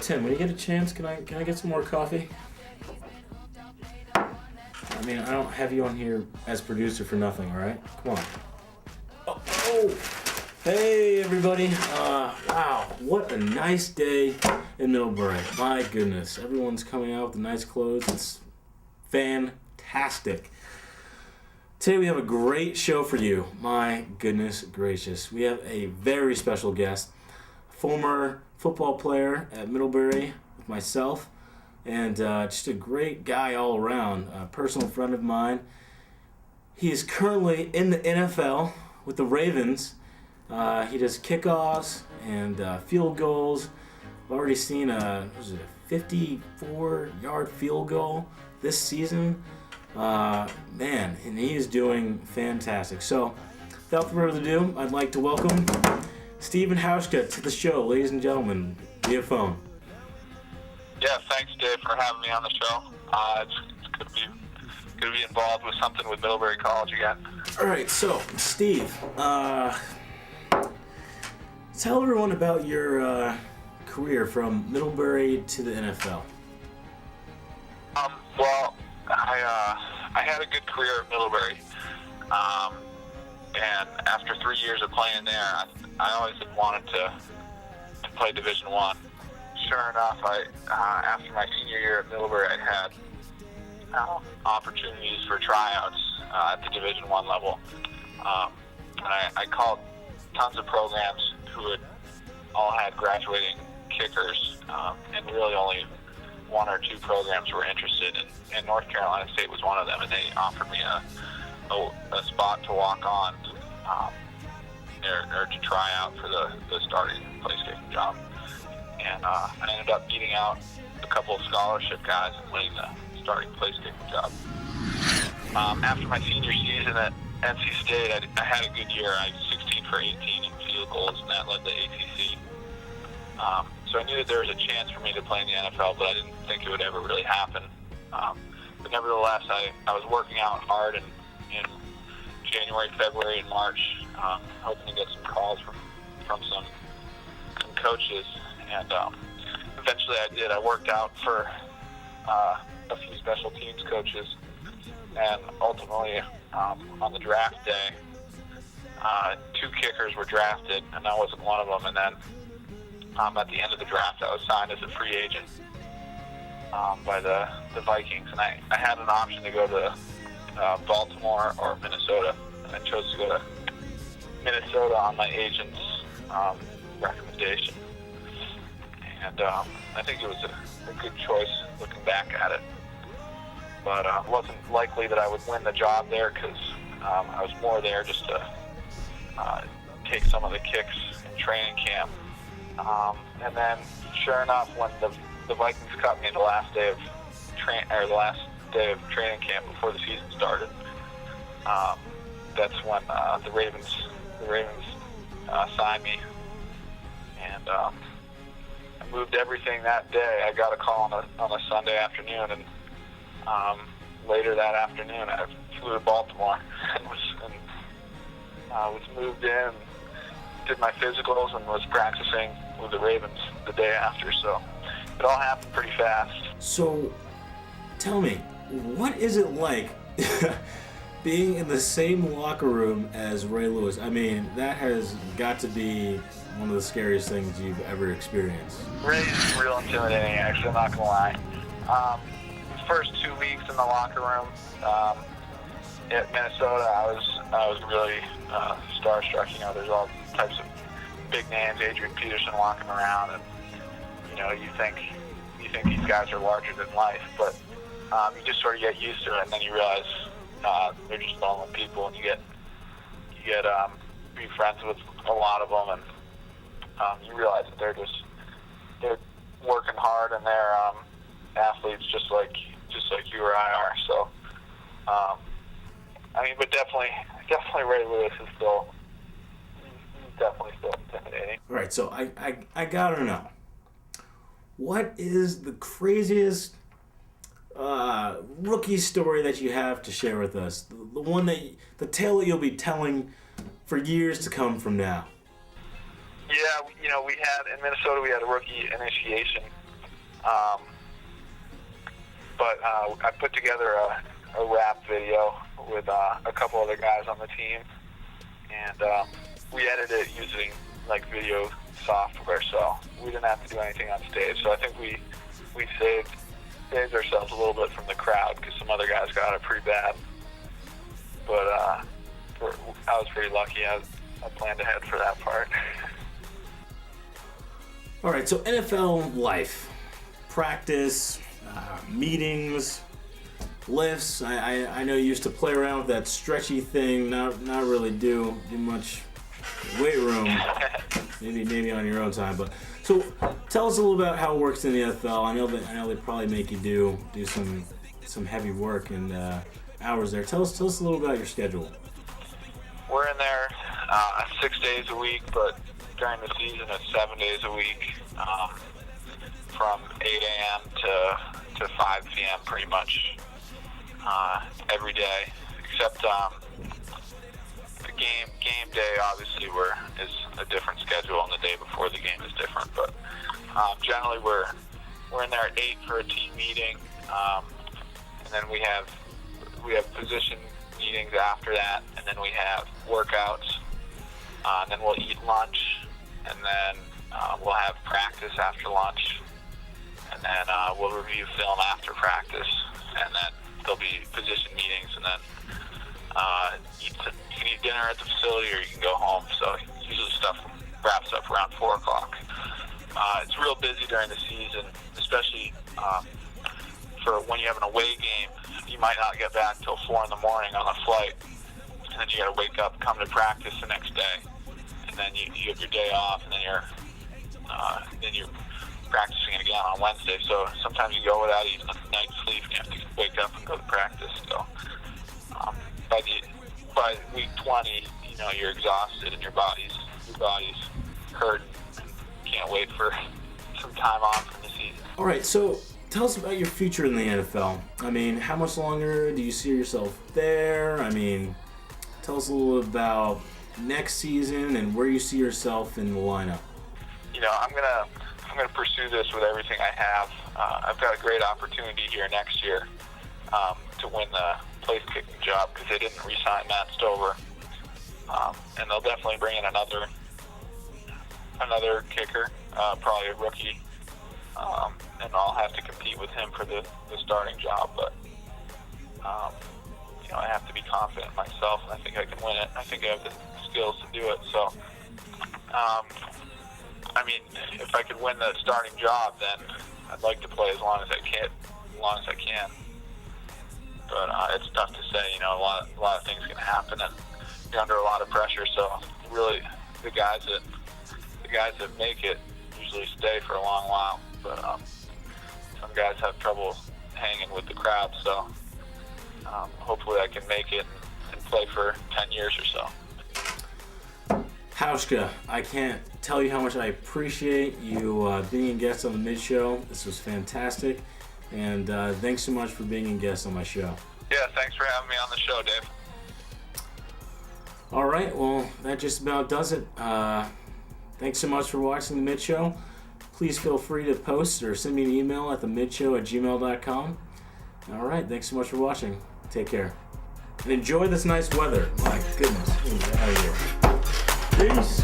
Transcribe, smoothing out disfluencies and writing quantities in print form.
Tim, when you get a chance, can I get some more coffee? I mean, I don't have you on here as producer for nothing, all right? Come on. Oh. Hey, everybody. Wow, what a nice day in Middlebury. My goodness, everyone's coming out with the nice clothes. It's fantastic. Today we have a great show for you. My goodness gracious. We have a very special guest, former football player at Middlebury with myself, and just a great guy all around, a personal friend of mine. He is currently in the NFL with the Ravens. He does kickoffs and field goals. I've already seen a 54-yard field goal this season. Man, and he is doing fantastic. So, without further ado, I'd like to welcome Stephen Hauschka to the show, ladies and gentlemen, via phone. Yeah, thanks, Dave, for having me on the show. It's good to be involved with something with Middlebury College again. All right, so Steve, tell everyone about your career from Middlebury to the NFL. Well, I had a good career at Middlebury, and after 3 years of playing there, I always had wanted to play Division I. Sure enough, after my senior year at Middlebury, I had opportunities for tryouts at the Division I level. And I called tons of programs who had all had graduating kickers, and really only one or two programs were interested, and North Carolina State was one of them, and they offered me a spot to walk on or to try out for the starting place kicking job. And I ended up beating out a couple of scholarship guys and winning the starting place kicking job. After my senior season at NC State, I had a good year. I was 16 for 18 in field goals, and that led to ACC. So I knew that there was a chance for me to play in the NFL, but I didn't think it would ever really happen. But nevertheless, I was working out hard in January, February, and March, hoping to get some calls from some coaches. And eventually I did. I worked out for a few special teams coaches, and ultimately on the draft day, two kickers were drafted, and I wasn't one of them. And then at the end of the draft, I was signed as a free agent by the Vikings, and I had an option to go to Baltimore or Minnesota, and I chose to go to Minnesota on my agent's recommendation. And I think it was a good choice looking back at it. But it wasn't likely that I would win the job there because I was more there just to take some of the kicks in training camp. And then, sure enough, when the Vikings cut me the last day of training camp before the season started, that's when the Ravens signed me, and I moved everything that day. I got a call on a Sunday afternoon, and later that afternoon I flew to Baltimore and was moved in, did my physicals, and was practicing with the Ravens the day after. So it all happened pretty fast. So tell me, what is it like being in the same locker room as Ray Lewis? I mean, that has got to be one of the scariest things you've ever experienced. Ray's real intimidating, actually, I'm not going to lie. The first 2 weeks in the locker room at Minnesota, I was really starstruck. You know, there's all types of big names, Adrian Peterson walking around, and you think these guys are larger than life, but you just sort of get used to it, and then you realize they're just normal people, and you get be friends with a lot of them, and you realize that they're working hard, and they're athletes just like you or I are. So, but definitely Ray Lewis is still intimidating. All right, so I gotta know, what is the craziest rookie story that you have to share with us? The tale that you'll be telling for years to come from now. Yeah, we had in Minnesota, we had a rookie initiation But I put together a rap video with a couple other guys on the team, and we edited it using like video software, so we didn't have to do anything on stage. So I think we saved ourselves a little bit from the crowd because some other guys got it pretty bad. But I was pretty lucky. I planned ahead for that part. All right, so NFL life, practice, meetings, lifts. I know you used to play around with that stretchy thing, not really do much weight room, maybe on your own time. But so tell us a little about how it works in the NFL. I know they probably make you do some heavy work and hours there. Tell us a little about your schedule. We're in there 6 days a week, but during the season it's 7 days a week, from 8 a.m. to 5 p.m. pretty much every day, except the game day obviously is a different schedule, and the day before the game is different. But generally we're in there at 8 for a team meeting, and then we have position meetings after that, and then we have workouts, and then we'll eat lunch, and then we'll have practice after lunch, and then we'll review film after practice, and then there'll be position meetings, and then you can eat dinner at the facility or you can go home. So usually stuff wraps up around 4 o'clock. It's real busy during the season, especially for when you have an away game. You might not get back till 4 in the morning on a flight, and then you got to wake up, come to practice the next day, and then you have your day off, and then you're practicing it again on Wednesday. So sometimes you go without even a night's sleep, and you have to wake up and go to practice. So by week 20, you're exhausted and your body's hurt and can't wait for some time off from the season. All right, so tell us about your future in the NFL. I mean, how much longer do you see yourself there? I mean, tell us a little about next season and where you see yourself in the lineup. I'm gonna pursue this with everything I have. I've got a great opportunity here next year to win the place kicking job because they didn't re-sign Matt Stover, and they'll definitely bring in another kicker, probably a rookie, and I'll have to compete with him for the starting job. But I have to be confident in myself, and I think I can win it. I think I have the skills to do it. So, if I could win the starting job, then I'd like to play as long as I can. But it's tough to say. A lot of things can happen, and you're under a lot of pressure. So really, the guys that make it usually stay for a long while. But some guys have trouble hanging with the crowd. So hopefully, I can make it and play for 10 years or so. Hauschka, I can't tell you how much I appreciate you being a guest on the Mid Show. This was fantastic, and thanks so much for being a guest on my show. Yeah, thanks for having me on the show, Dave. All right, well, that just about does it. Thanks so much for watching the Mid Show. Please feel free to post or send me an email at themidshow@gmail.com. All right, thanks so much for watching. Take care. And enjoy this nice weather. My goodness, get out of here. Peace.